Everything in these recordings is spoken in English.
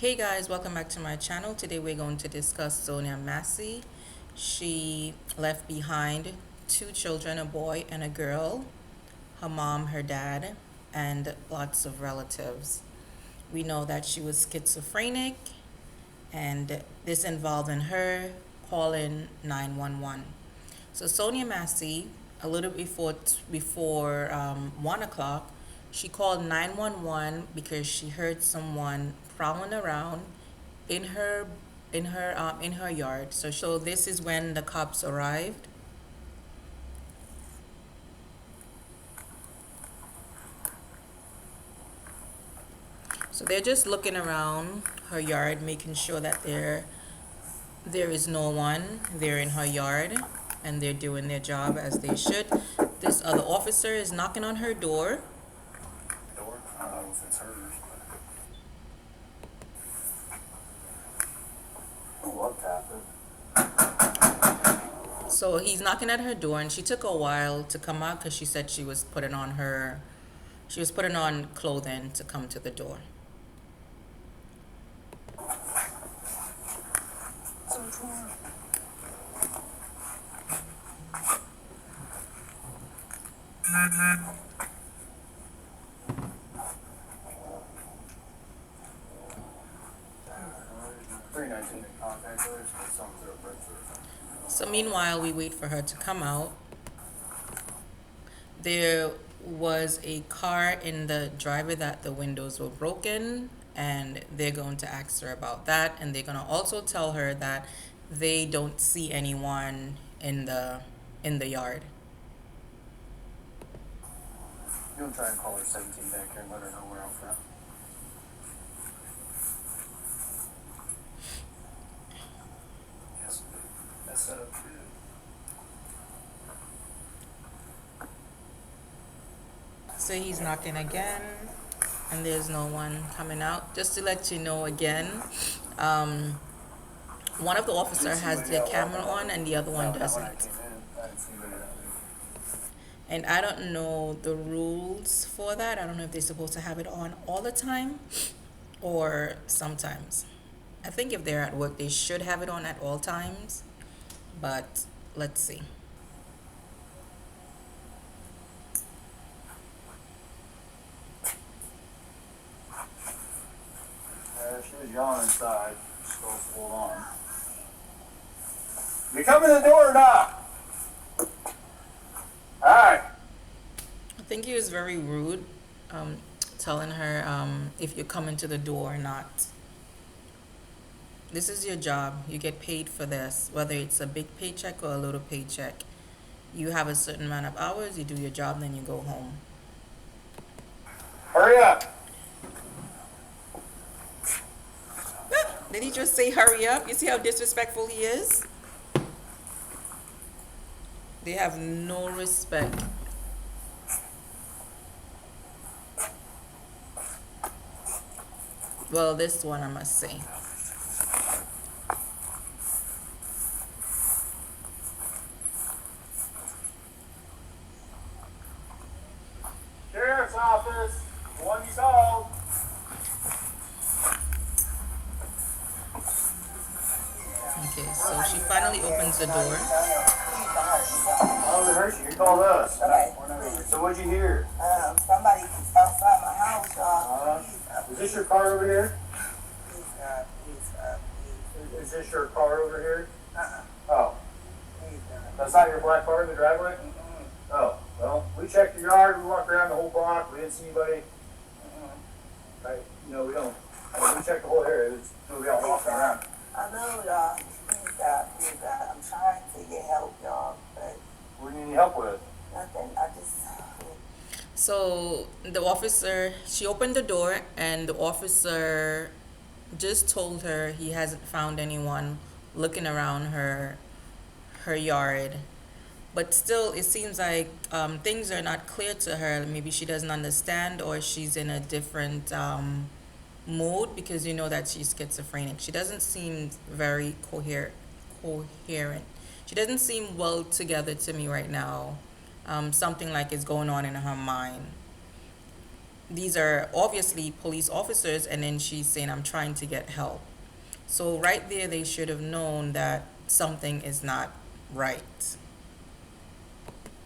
Hey guys, welcome back to my channel. Today we're going to discuss Sonya Massey. She left behind two children, a boy and a girl, her mom, her dad, and lots of relatives. We know that she was schizophrenic, and this involved in her calling 911. So Sonya Massey, a little before 1 o'clock, she called 911 because she heard someone prowling around in her in her yard. So this is when the cops arrived. So they're just looking around her yard, making sure that there is no one there in her yard, and they're doing their job as they should. This other officer is knocking on her door. I don't know if it's hers, but what happened? So he's knocking at her door, and she took a while to come out because she said she was putting on clothing to come to the door. Contact her, so something's up right. So meanwhile, we wait for her to come out. There was a car in the driver that the windows were broken, and they're going to ask her about that, and they're going to also tell her that they don't see anyone in the yard. You want to try and call her 17 back here and let her know we're out front. Yes, that's set up too. So he's knocking again, and there's no one coming out. Just to let you know again, one of the officer has their camera on and the other one When I doesn't. came in, I didn't see anybody out there. And I don't know the rules for that. I don't know if they're supposed to have it on all the time or sometimes. I think if they're at work, they should have it on at all times. But let's see. She was yawning inside. Supposed to hold on. You come in the door or not? Alright. I think he was very rude, telling her if you're coming to the door or not. This is your job. You get paid for this, whether it's a big paycheck or a little paycheck. You have a certain amount of hours, you do your job, then you go home. Hurry up. Did he just say hurry up? You see how disrespectful he is? They have no respect. Well, this one I must say. Sheriff's office. The one you called. Okay, so she finally opens the door. Oh, it hurt you. You called us. Okay. So what'd you hear? Somebody outside my house, Is this your car over here? please, Is this your car over here? uh-uh, Oh, please, that's not your black car in the driveway? Oh, well, we checked the yard. We walked around the whole block. We didn't see anybody. Right? No, we don't. I mean, we checked the whole area. We all walking around. I know y'all, please, God, I'm trying to get help, y'all, but What do you need help with? nothing, I just, So the officer, she opened the door, and the officer just told her he hasn't found anyone looking around her yard. But still, it seems like things are not clear to her. Maybe she doesn't understand, or she's in a different mood, because you know that she's schizophrenic. She doesn't seem very coherent. She doesn't seem well together to me right now. Something like is going on in her mind. these are obviously police officers, and then she's saying, I'm trying to get help. So right there, they should have known that something is not right.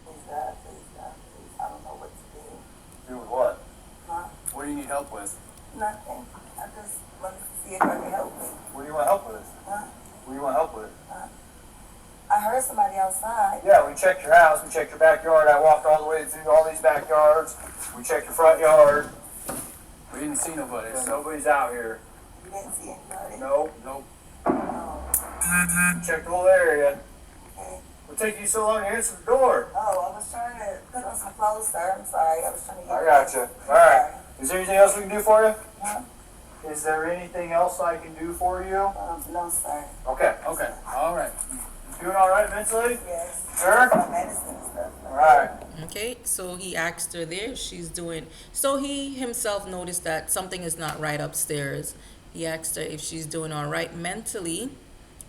Exactly. I don't know what to do. Do with what? Huh? What do you need help with? Nothing. I just wanted to see if I could help me. What do you want help with? Huh? What do you want help with? I heard somebody outside. Yeah, we checked your house, we checked your backyard. I walked all the way through all these backyards. We checked your front yard. We didn't see nobody. Yeah, nobody's out here. You didn't see anybody? Nope. Nope. Oh, Checked the whole area. okay. What take you so long to answer the door? Oh, I was trying to put on some clothes, sir. I'm sorry. I was trying to get I got you. All right. Is there anything else we can do for you? Huh? Is there anything else I can do for you? No, sir. Okay. Okay. All right. Doing all right mentally? Yes. Sure. My medicine and stuff. All right. Okay, so he asked her there if she's doing, so he himself noticed that something is not right upstairs. He asked her if she's doing all right mentally,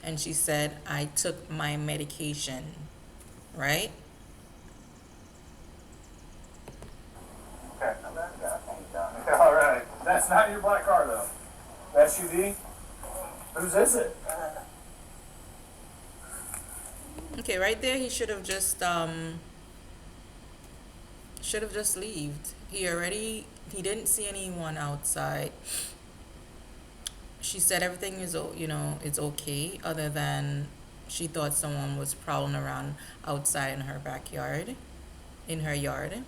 and she said, I took my medication, right? Okay. I love God. Thank God. Okay. All right. That's not your black car though. That's SUV. Whose is it? Okay, right there, he should have just left. He didn't see anyone outside. She said everything is, it's okay, other than she thought someone was prowling around outside in her backyard, in her yard.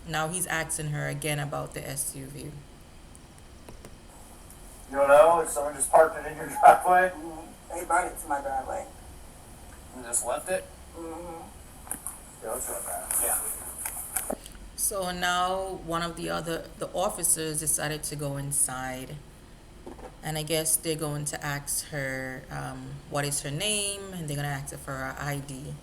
Now he's asking her again about the SUV. You don't know if someone just parked it in your driveway? They brought it to my driveway. And just left it? Mm-hmm. Yeah, let's run that. Yeah. So now one of the officers decided to go inside, and I guess they're going to ask her what is her name, and they're going to ask her for her ID.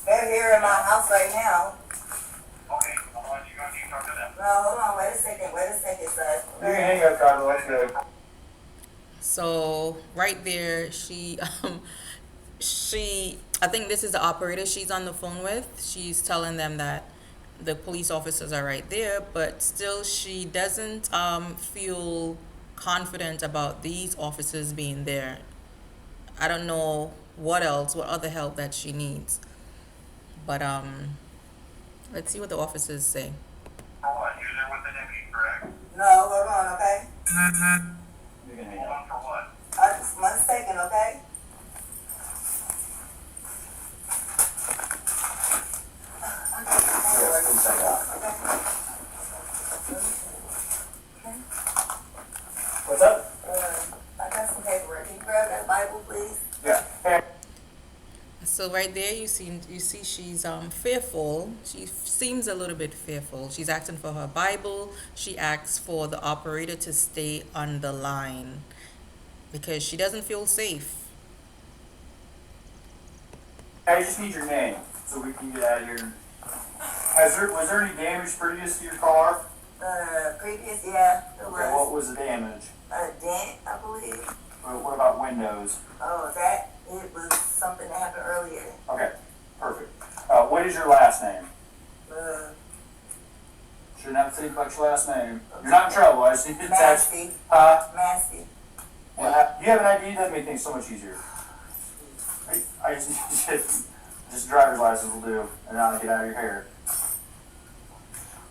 They're here in my house right now. Okay, no, hold on, wait a second, sir. You can hang up, Carla, let's go. So right there, I think this is the operator she's on the phone with. She's telling them that the police officers are right there, but still she doesn't feel confident about these officers being there. I don't know what other help that she needs. But let's see what the officers say. What, you're there with the deputy, correct? No, hold on, okay? You can hang Hold up. on for what? Just 1 second, okay? What's up? I got some paperwork. Can you grab that Bible, please? Yeah. Hey. So right there, you see she's fearful. She seems a little bit fearful. She's asking for her Bible. She asks for the operator to stay on the line because she doesn't feel safe. I just need your name so we can get out of here. Was there any damage previous to your car? Previous, yeah, there Okay, what was was the damage? a dent, I believe. What about windows? Oh, it was something that happened earlier. Okay, perfect. What is your last name? Shouldn't have to think about your last name. You're not in trouble. I just need to attach. Massey. Massey. Massey. You have an ID that make things so much easier. I just driver's license will do, and then I'll get out of your hair.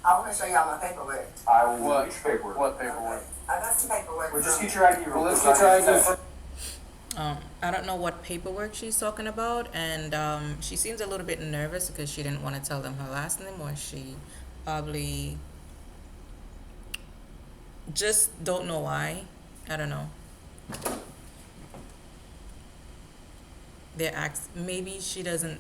I want to show y'all my paperwork. I will get your paperwork. What paperwork? I got some paperwork. Well, just from- get your ID real Well, let's quick. get your ID first. I don't know what paperwork she's talking about, and she seems a little bit nervous because she didn't want to tell them her last name, or she probably just don't know why. I don't know. Maybe she doesn't.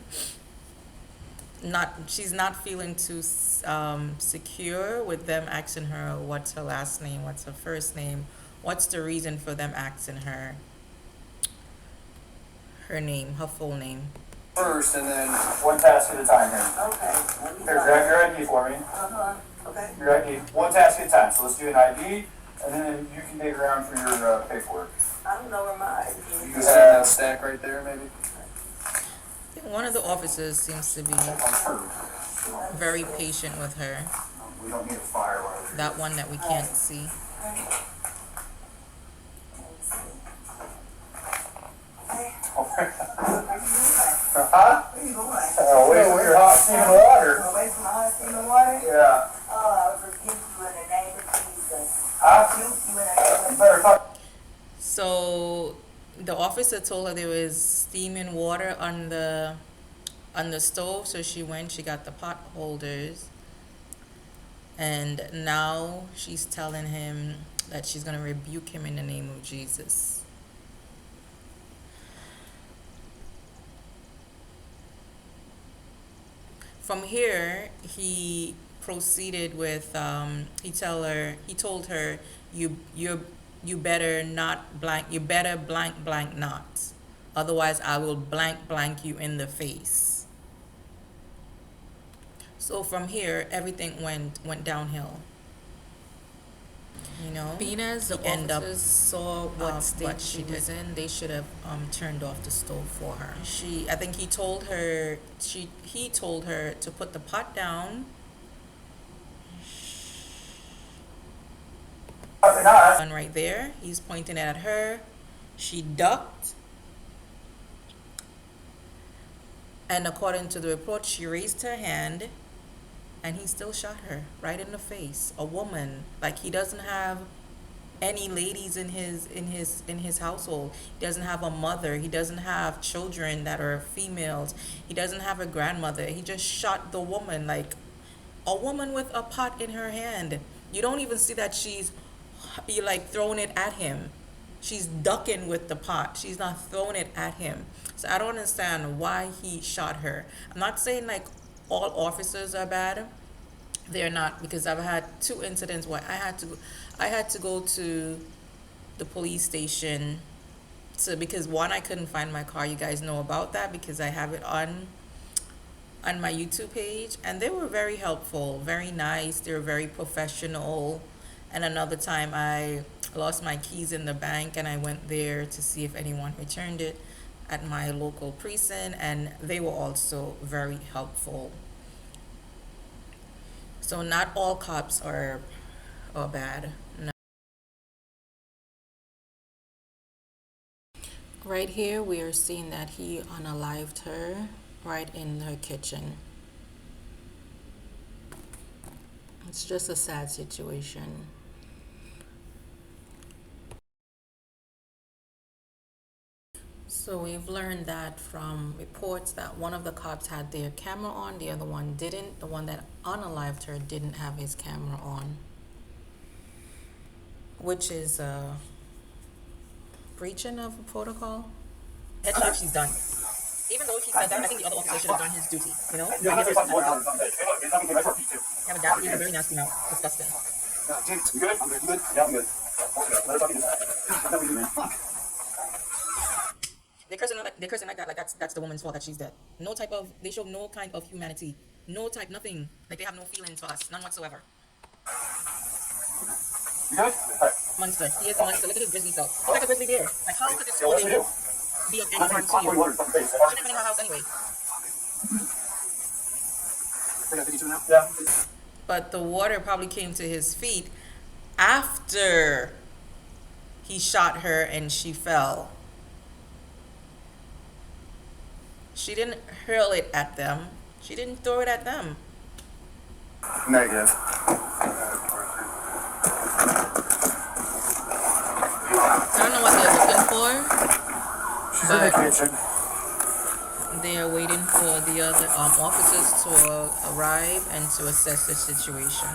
she's not feeling too secure with them asking her what's her last name, what's her first name, what's the reason for them asking her name, her full name. First, and then one task at a time here. Okay. Here, grab your ID for me. Okay. Your ID. One task at a time. So let's do an ID, and then you can dig around for your paperwork. I don't know where my ID You is. can see that stack right there, maybe? I think one of the officers seems to be very patient with her. We don't need a fire alarm. That one that we can't see. Huh? Where you going? Away from your hot steaming water. Away from my hot steaming water? Yeah. Oh, I rebuke you in the name of Jesus. Huh? Rebuke you in the name of Better talk. So the officer told her there was steaming water on the stove, so she went, she got the pot holders, and now she's telling him that she's gonna rebuke him in the name of Jesus. From here, he proceeded with he told her you better not blank, you better blank blank not, otherwise I will blank blank you in the face. So from here, everything went downhill. You know, being as the officers saw what state she was in, they should have turned off the stove for her. I think he told her to put the pot down. And right there, he's pointing at her. She ducked, and according to the report, she raised her hand, and he still shot her right in the face. A woman, like, he doesn't have any ladies in his household. He doesn't have a mother. He doesn't have children that are females. He doesn't have a grandmother. He just shot the woman, like a woman with a pot in her hand. You don't even see that you're like throwing it at him. She's ducking with the pot. She's not throwing it at him. So I don't understand why he shot her. I'm not saying like all officers are bad. They're not, because I've had 2 incidents where I had to go to the police station because one, I couldn't find my car. You guys know about that because I have it on my YouTube page, and they were very helpful, very nice. They were very professional. And another time I lost my keys in the bank, and I went there to see if anyone returned it at my local precinct, and they were also very helpful. So not all cops are bad. No. Right here, we are seeing that he unalived her right in her kitchen. It's just a sad situation. So we've learned that from reports that one of the cops had their camera on, the other one didn't. The one that unalived her didn't have his camera on, which is breaching of protocol. Headshot, she's done. Even though he said that, I think the other officer should have done his duty. You know? You have a dad, very nasty mouth. Disgusting. You good? I'm good. You good? Yeah, I'm good. They're cursing like that, like that's the woman's fault that she's dead. They show no kind of humanity. Nothing. Like they have no feelings for us, none whatsoever. You good? Right. Monster. He is a monster. Look at his grizzly self. He's like a grizzly bear. Like how could this scolding be of any harm to you? She shouldn't be in our house anyway. Yeah. But the water probably came to his feet after he shot her and she fell. She didn't hurl it at them. She didn't throw it at them. Negative. I don't know what they're looking for. She's in the kitchen. They are waiting for the other officers to arrive and to assess the situation.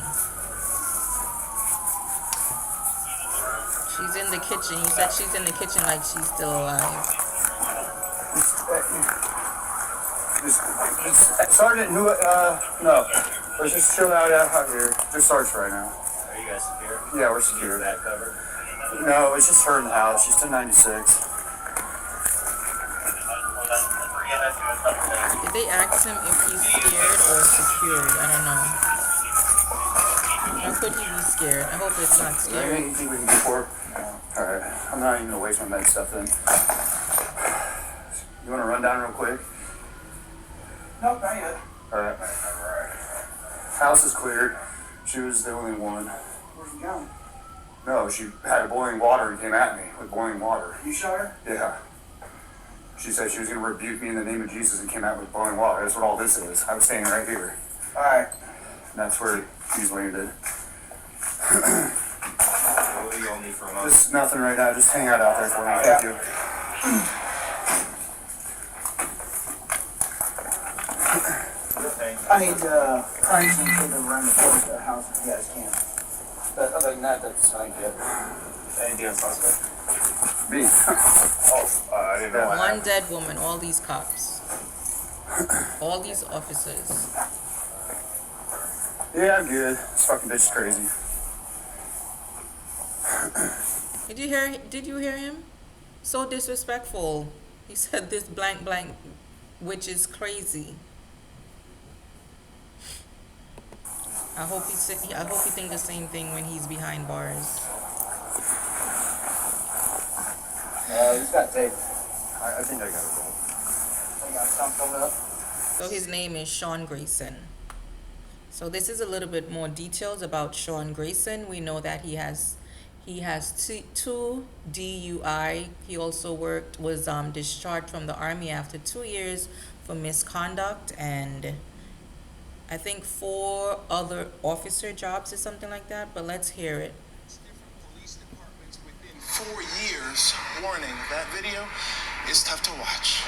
She's in the kitchen. You said she's in the kitchen like she's still alive. Sergeant, who, no. Let's just chill out here. Just search right now. Are you guys secure? Yeah, we're secure. Is that covered? No, it's just her in the house. She's 1096. Did they ask him if he's scared or secured? I don't know. How could he be scared? I hope it's not Is there anything scary. you think we can do for her? Alright, I'm not even gonna waste my med stuff then. You wanna run down real quick? Nope, not yet. Alright. House is cleared. She was the only one. Where's he going? No, she had boiling water and came at me with boiling water. You shot her? Yeah. She said she was gonna rebuke me in the name of Jesus and came at me with boiling water. That's what all this is. I was standing right here. Alright. And that's where she's landed. What do you all need from us? Just nothing right now. Just hang out there for me. Thank you. I need Frank and to run the house if you guys can. But other than that, that's I get. Anything on suspect? Me. I didn't know. One dead woman, all these cops. All these officers. Yeah, I'm good. This fucking bitch is crazy. Did you hear him? So disrespectful. He said this blank blank, which is crazy. I hope he think the same thing when he's behind bars. He's got tape. I think I got it. I got something coming up. So his name is Sean Grayson. So this is a little bit more details about Sean Grayson. We know that he has two DUI. He also was discharged from the Army after 2 years for misconduct and I think 4 other officer jobs or something like that. But let's hear it. Different police departments within 4 years. Warning, that video is tough to watch.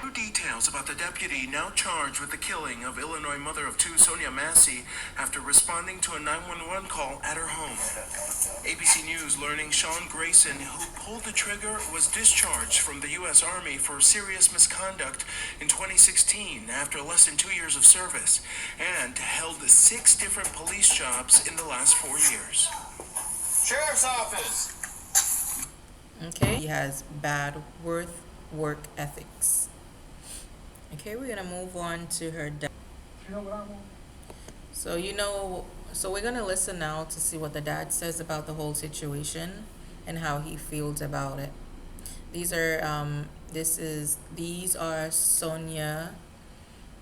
New details about the deputy now charged with the killing of Illinois mother of 2 Sonya Massey after responding to a 911 call at her home. ABC News learning Sean Grayson, who pulled the trigger, was discharged from the U.S. Army for serious misconduct in 2016 after less than 2 years of service and held 6 different police jobs in the last 4 years. Sheriff's Office! Okay, he has bad work ethics. Okay, we're gonna move on to her dad. You know what I want? So we're gonna listen now to see what the dad says about the whole situation and how he feels about it. These are Sonya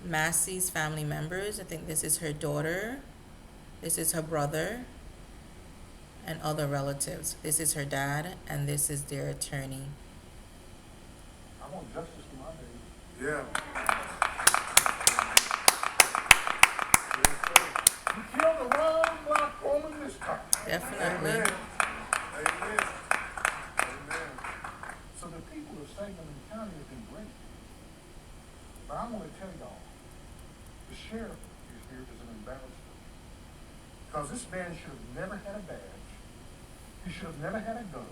Massey's family members. I think this is her daughter, this is her brother, and other relatives. This is her dad, and this is their attorney. I want justice for my baby. Yeah. You killed the wrong black woman this time. Definitely. Amen. Amen. Amen. So the people of Sangamon County have been great. But I want to tell y'all, the sheriff is here as an embarrassment. Because this man should have never had a badge. He should have never had a gun.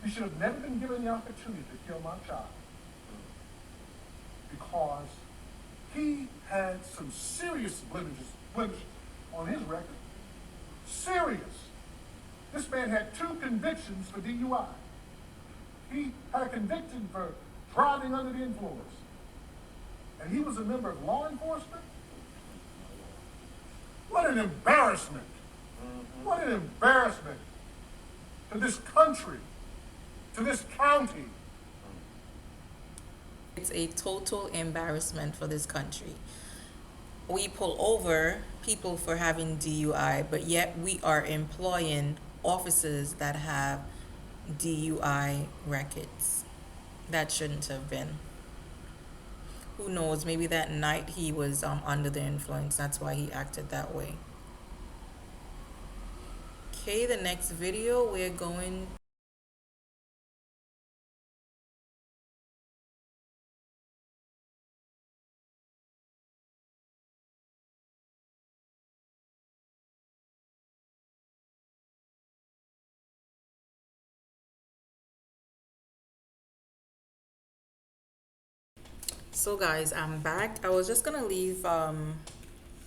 He should have never been given the opportunity to kill my child. Because he had some serious blemishes on his record. Serious. This man had 2 convictions for DUI. He had a conviction for driving under the influence. And he was a member of law enforcement. What an embarrassment. What an embarrassment to this country, to this county. It's a total embarrassment for this country. We pull over people for having DUI, but yet we are employing officers that have DUI records. That shouldn't have been. Who knows, maybe that night he was under the influence. That's why he acted that way. Okay, the next video we're going So guys, I'm back. I was just gonna leave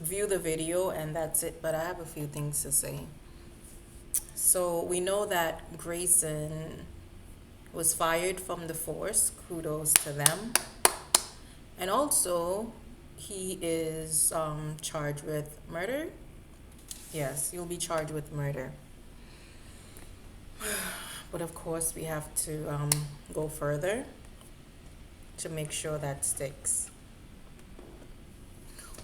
view the video and that's it, but I have a few things to say. So we know that Grayson was fired from the force. Kudos to them. And also, he is charged with murder. Yes, he'll be charged with murder. But of course, we have to go further to make sure that sticks.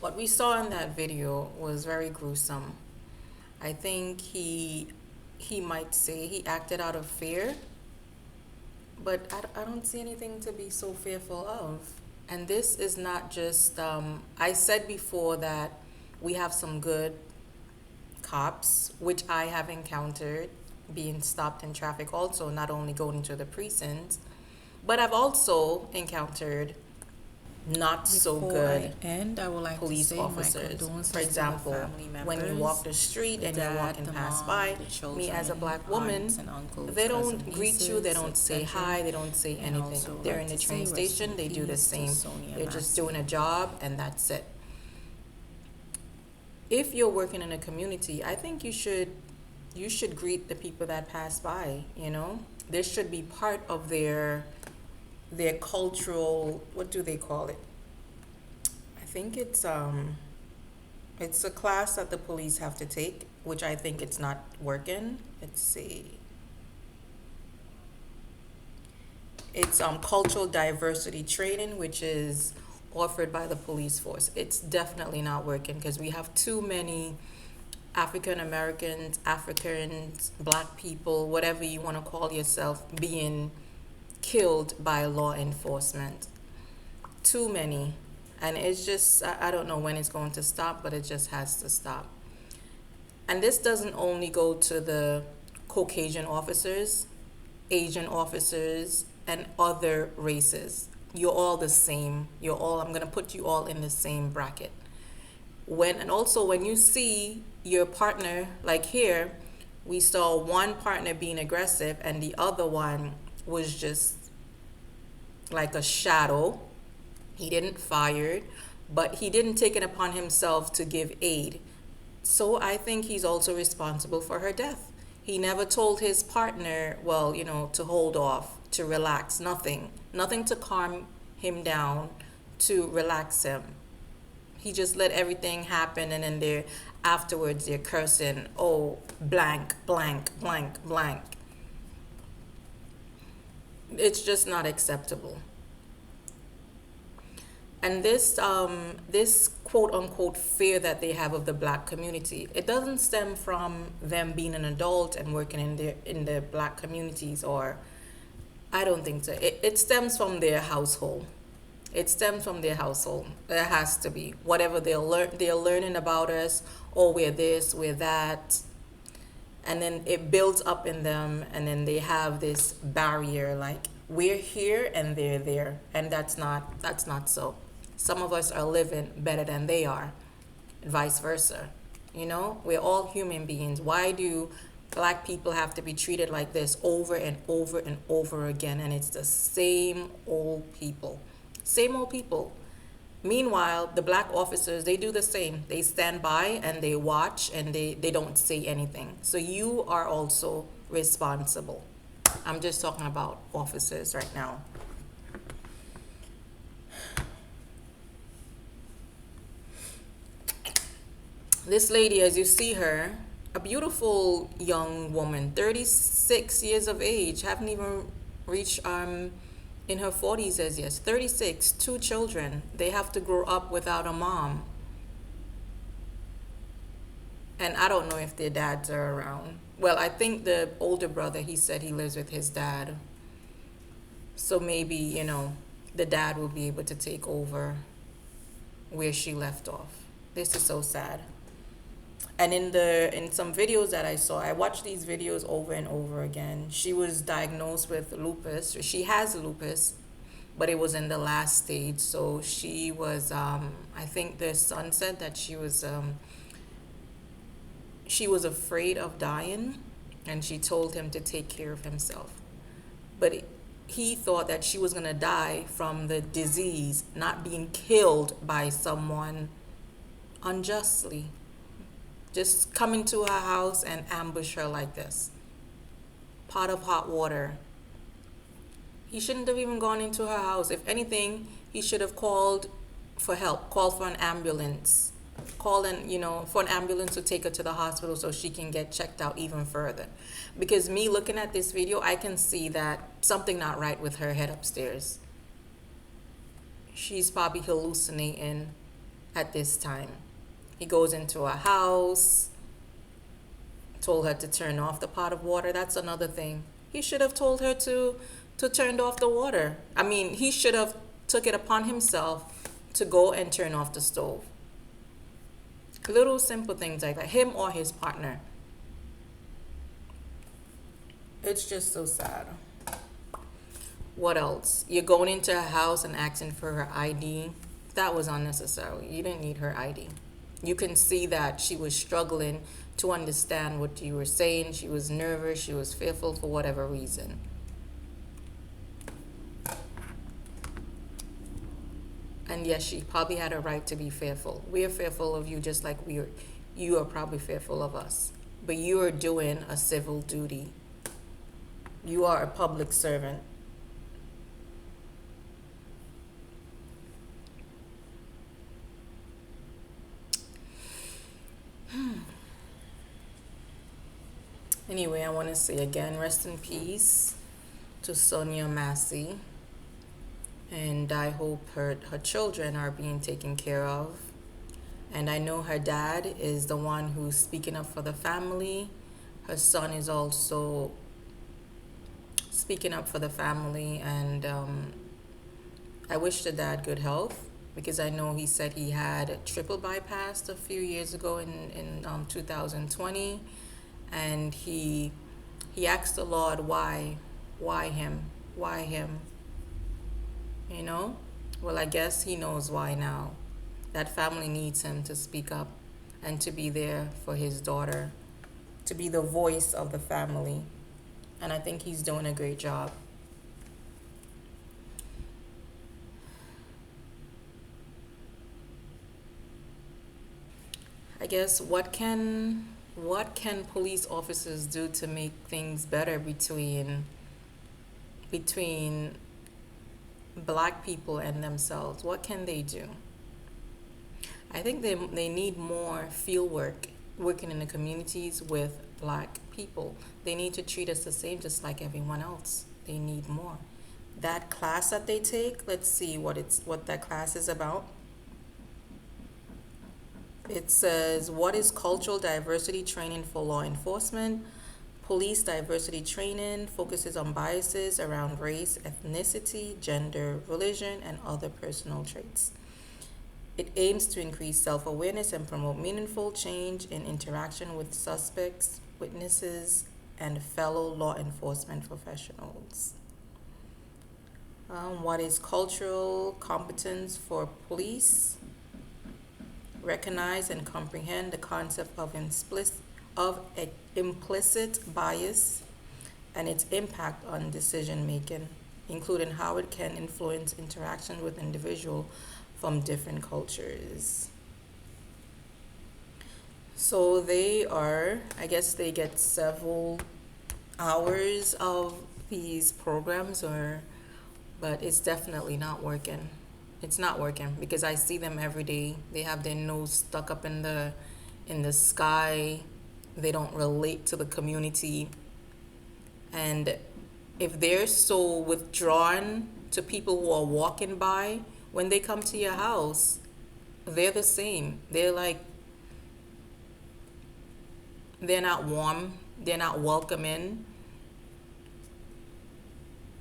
What we saw in that video was very gruesome. I think he might say he acted out of fear, but I don't see anything to be so fearful of. And this is not just, I said before that we have some good cops, which I have encountered being stopped in traffic also, not only going to the precincts, but I've also encountered not so good I would like police to say officers. For example, when you walk the street and you're walking past by, me as a black woman, they don't greet you, they don't say hi, they don't say anything. They're in the train station, they do the same. They're just doing a job and that's it. If you're working in a community, I think you should greet the people that pass by, you know? This should be part of their cultural, what do they call it? I think it's a class that the police have to take, which I think it's not working. Let's see. It's cultural diversity training, which is offered by the police force. It's definitely not working because we have too many African Americans, black people, whatever you want to call yourself, being killed by law enforcement. Too many. And it's just, I don't know when it's going to stop, but it just has to stop. And this doesn't only go to the Caucasian officers, Asian officers, and other races. You're all the same. I'm going to put you all in the same bracket. And also when you see your partner, like here, we saw one partner being aggressive and the other one was just like a shadow. He didn't fire, but he didn't take it upon himself to give aid. So I think he's also responsible for her death. He never told his partner, well, you know, to hold off, to relax, nothing to calm him down, to relax him. He just let everything happen, and then afterwards they're cursing, oh, blank, blank, blank, blank. It's just not acceptable. And this quote unquote fear that they have of the black community, it doesn't stem from them being an adult and working in the black communities, or I don't think so. It stems from their household. It stems from their household. There has to be. Whatever they're learning about us, oh, we're this, we're that. And then it builds up in them, and then they have this barrier, like we're here and they're there, and that's not so. Some of us are living better than they are, and vice versa. You know, we're all human beings. Why do black people have to be treated like this over and over and over again? And it's the same old people. Meanwhile, the black officers, they do the same. They stand by and they watch and they don't say anything. So you are also responsible. I'm just talking about officers right now. This lady, as you see her, a beautiful young woman, 36 years of age, haven't even reached in her 40s as yes, 36, 2 children. They have to grow up without a mom. And I don't know if their dads are around. Well, I think the older brother, he said he lives with his dad. So maybe, you know, the dad will be able to take over where she left off. This is so sad. And in some videos that I saw, I watched these videos over and over again. She was diagnosed with lupus. She has lupus, but it was in the last stage. So she was, I think the son said that she was afraid of dying, and she told him to take care of himself. But he thought that she was going to die from the disease, not being killed by someone unjustly. Just come into her house and ambush her like this. Pot of hot water. He shouldn't have even gone into her house. If anything, he should have called for help, called for an ambulance, called for an ambulance to take her to the hospital so she can get checked out even further. Because me looking at this video, I can see that something not right with her head upstairs. She's probably hallucinating at this time. He goes into her house, told her to turn off the pot of water. That's another thing. He should have told her to turn off the water. I mean, he should have took it upon himself to go and turn off the stove. Little simple things like that. Him or his partner. It's just so sad. What else? You're going into her house and asking for her ID. That was unnecessary. You didn't need her ID. You can see that she was struggling to understand what you were saying. She was nervous. She was fearful for whatever reason. And yes, she probably had a right to be fearful. We are fearful of you just like you are probably fearful of us. But you are doing a civil duty. You are a public servant. Anyway, I want to say again, rest in peace to Sonya Massey. And I hope her children are being taken care of. And I know her dad is the one who's speaking up for the family. Her son is also speaking up for the family. And I wish the dad good health, because I know he said he had a triple bypass a few years ago in 2020. And he asked the Lord, why him? Why him? You know? Well, I guess he knows why now. That family needs him to speak up and to be there for his daughter, to be the voice of the family. And I think he's doing a great job. I guess what can police officers do to make things better between Black people and themselves? What can they do? I think they need more field work, working in the communities with Black people. They need to treat us the same, just like everyone else. They need more. That class that they take, let's see what that class is about. It says, what is cultural diversity training for law enforcement? Police diversity training focuses on biases around race, ethnicity, gender, religion, and other personal traits. It aims to increase self-awareness and promote meaningful change in interaction with suspects, witnesses, and fellow law enforcement professionals. What is cultural competence for police? Recognize and comprehend the concept of implicit bias and its impact on decision making, including how it can influence interaction with individuals from different cultures. So I guess they get several hours of these programs, but it's definitely not working. It's not working because I see them every day. They have their nose stuck up in the sky. They don't relate to the community. And if they're so withdrawn to people who are walking by, when they come to your house, they're the same. They're not warm. They're not welcoming.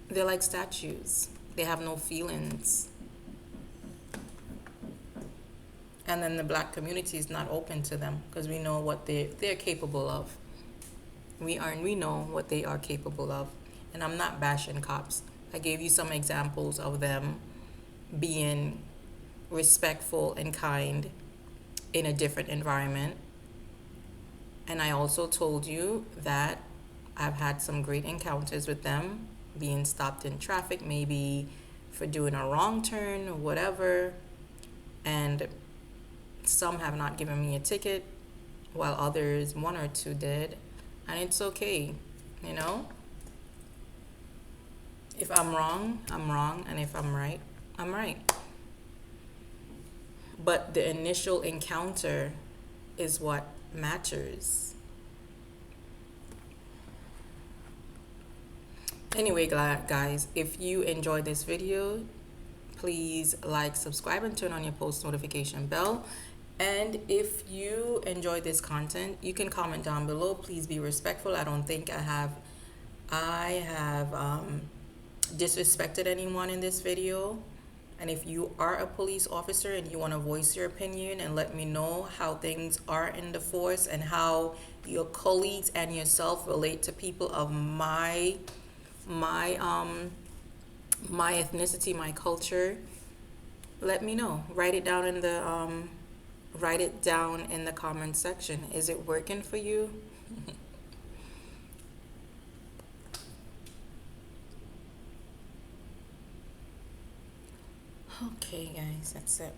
They're like statues. They have no feelings. And then the Black community is not open to them because we know what they're capable of. We know what they are capable of. And I'm not bashing cops. I gave you some examples of them being respectful and kind in a different environment. And I also told you that I've had some great encounters with them being stopped in traffic, maybe for doing a wrong turn or whatever, and some have not given me a ticket while others, one or two, did, and it's okay, you know. If I'm wrong, I'm wrong, and if I'm right, I'm right. But the initial encounter is what matters. Anyway, guys, if you enjoyed this video, please like, subscribe, and turn on your post notification bell. And if you enjoy this content, you can comment down below. Please be respectful. I don't think I have disrespected anyone in this video. And if you are a police officer and you want to voice your opinion and let me know how things are in the force and how your colleagues and yourself relate to people of my ethnicity, my culture, let me know. Write it down in the comment section. Is it working for you? Okay, guys, that's it.